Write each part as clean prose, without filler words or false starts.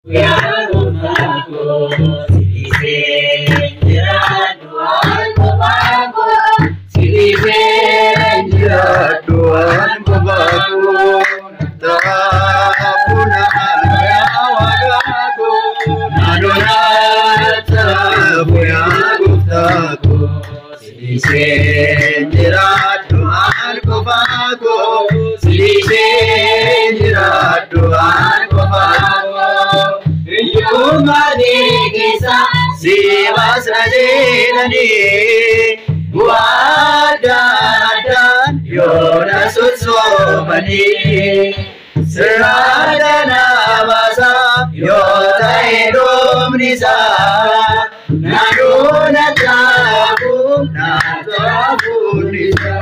Ya Tuhanku, silih jerat Tuhan Bapakku, silih jerat Tuhan Bapakku, tak punah wagaku, nadorat punya guftaku, silih jerat Tuhan Bapakku, silih jerat Tuhan Bapakku. Yumadi kisah si masrajinani wadadan yona susubani seradana masa yota edom nisa naduna tabu nisa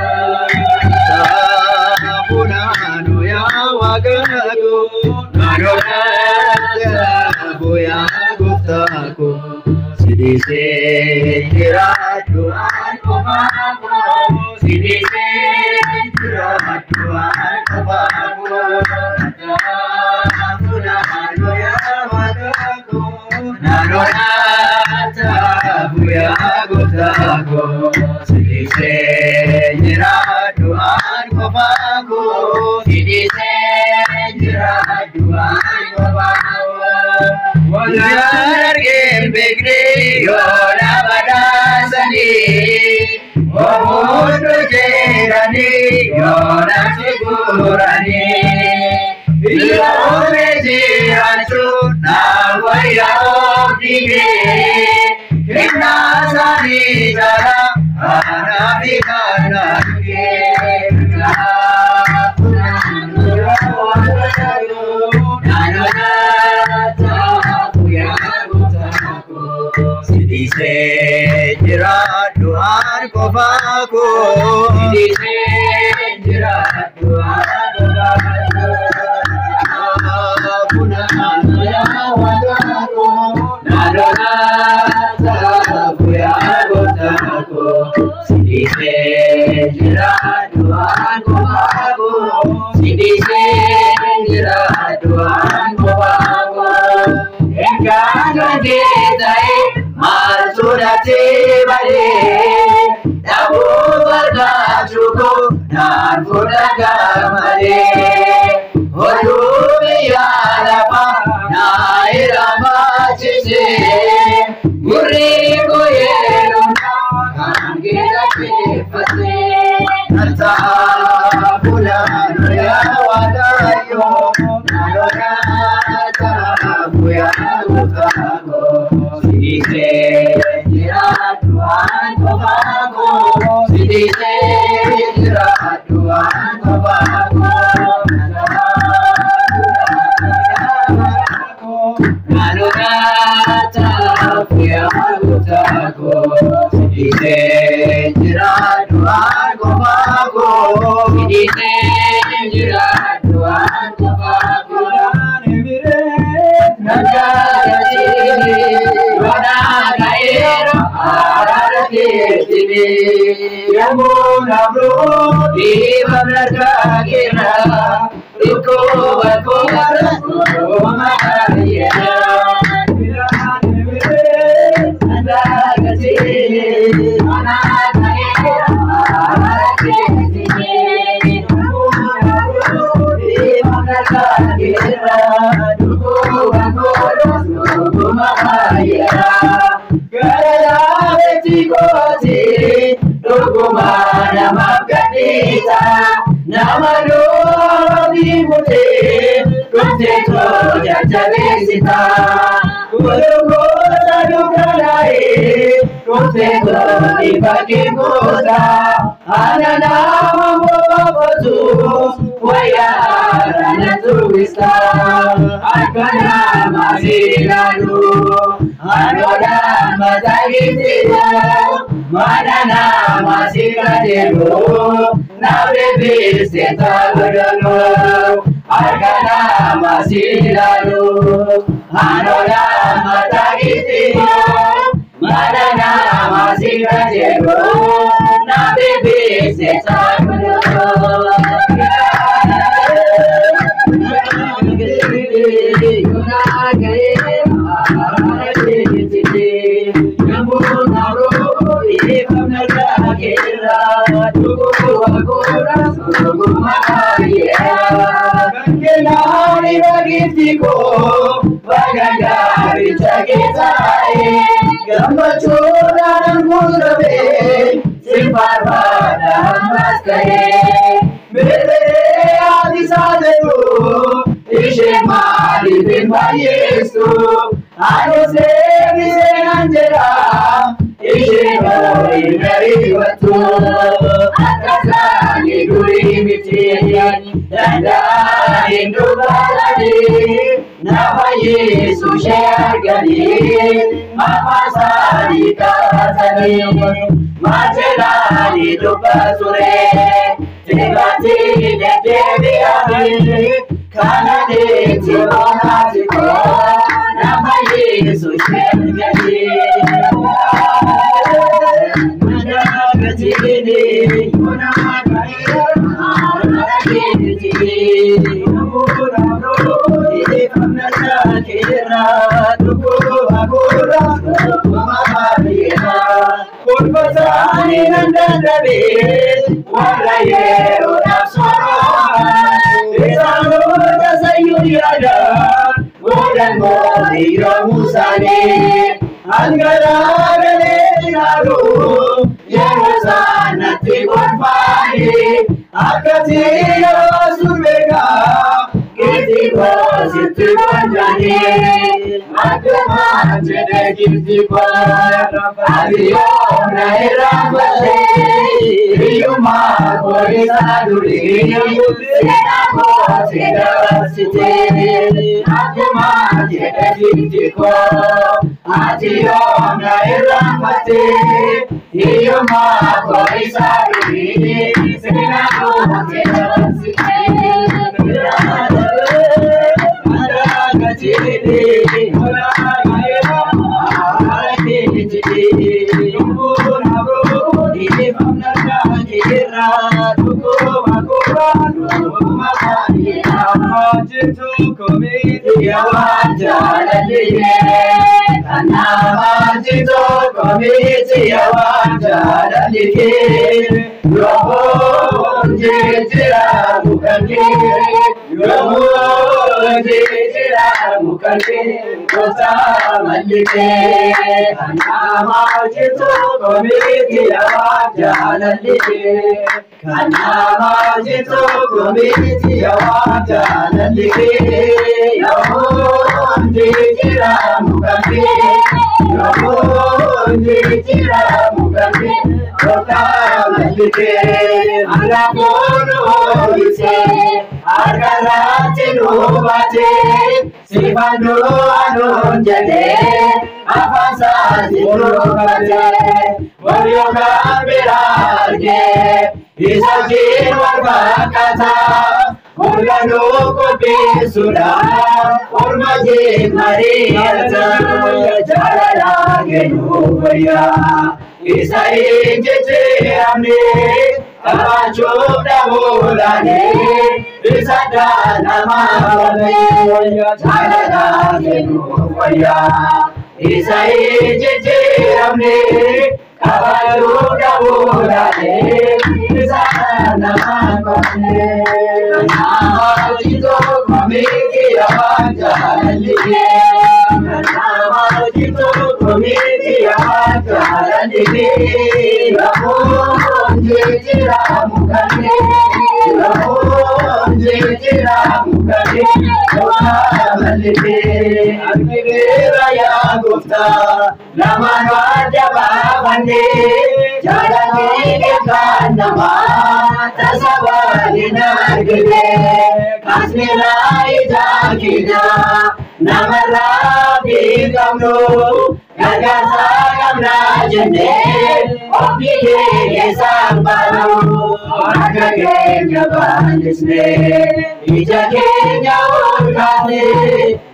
tapunanu ya wagagu naduna ya guftaku silih jerat Tuhan Bapakku, silih jerat Tuhan Bapakku, nadorat ya wagaku, nadorat ya guftaku, silih jerat Tuhan Bapakku, silih jerat Tuhan Bapakku. Wajar gembegri yola badasani, omudu jerani yola sigurani, iyo mejiranchu na waya obdige, kena sani jara anabi kanange. Silih jerat Tuhan Bapakku, silih jerat Tuhan Bapakku, punah ya wagaku, nadorat ya guftaku, silih jerat Tuhan Bapakku, silih jerat Tuhan Bapakku. Engkau ditai marsudati bari, tabu berkacuku dan fudaga mari, hodubi alapa nairama cici, gurri kuyeluna kan kita kifasi, nanta pulang ya wadayo, nadorat ya guftaku, silih jerat Tuhan Bapakku, silih jerat Tuhan Bapakku, nadorat ya guftaku, silih jerat Tuhan Bapakku, silih jerat Tuhan Bapakku. Negara sini, wana kairo, arati sini, yang munafru di benar kira, iku berkobar, rumahnya. Negara sini, wana kairo, arati sini, yang munafru di benar kira. Gara betikoti dokumana mapkanita nama dobi mute kote koja jabesita kurugo sadukanai kote kodi bagi koda anana mambobotu waya rana tuwista akana masilalu anoda matagitiya manana masikadelu nabe seta godolo akana masilalu anoda matagitiya manana masikadelu nabe seta godolo. Guna gaya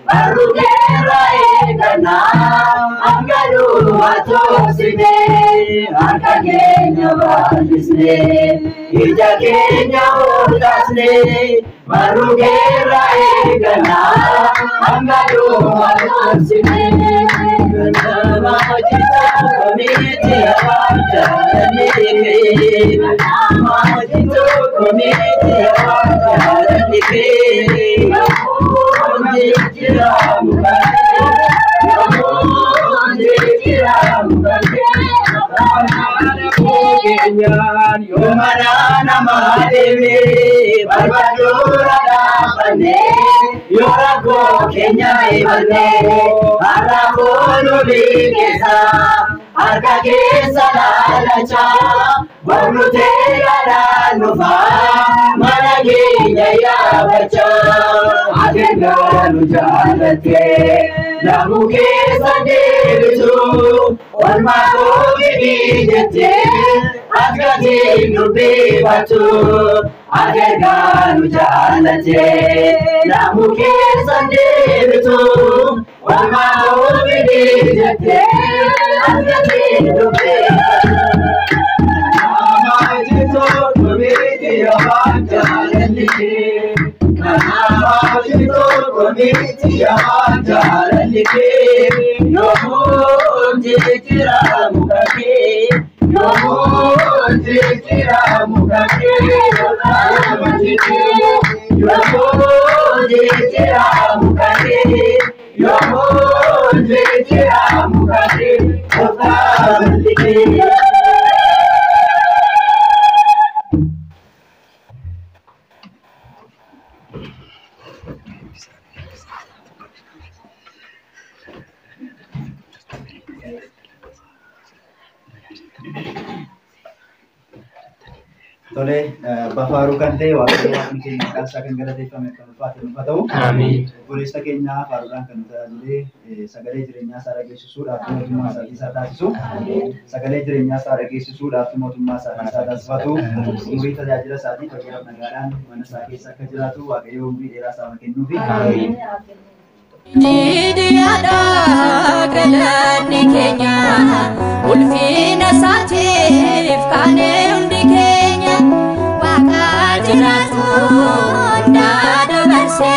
Baru kira ikan, anggaru watosine akagenya walisne ijakenya utasne marugera egana angado watosine kana majita komiti awajanike kana majito komiti awajanike onjira mukane Yomanana Mahadevi Barbadura Dapane Yorago Kenya Ibane Arabolo Bigesa Arkagesa Lalacha Bablute Nufa Managi Yabacha Agenga Nujalate Namuke Sadevisu Walmako Bidijate Asgati Nubi Batu Agenga Nujalate Namuke Sadevisu Walmako Bidijate Asgati Nubi Namajito Kumiti Yabajalike Namajito Kumiti Yabajalike Yomunjikira Mukake Yomunjikira Mukake Yomunjikira Mukake Yomunjikira Mukake Yomunjikira Tole Bafaru Kante waktu mungkin kasa kan gara desa mereka Fatim Fatau. Amin. Boleh sakitnya Farukan kan jadi sagale jirenya sarage susuda tumma sa isa tasu. Sagale jirenya sarage susuda tumma sa isa tasfatu. Muri tajajila sadi pakai nagaran mana sake sakajilatu wakayo umbi era sama kenubi. Amin. Didiada galani Kenya ulfina satif kane undi Kenya wakajiratu ndada berse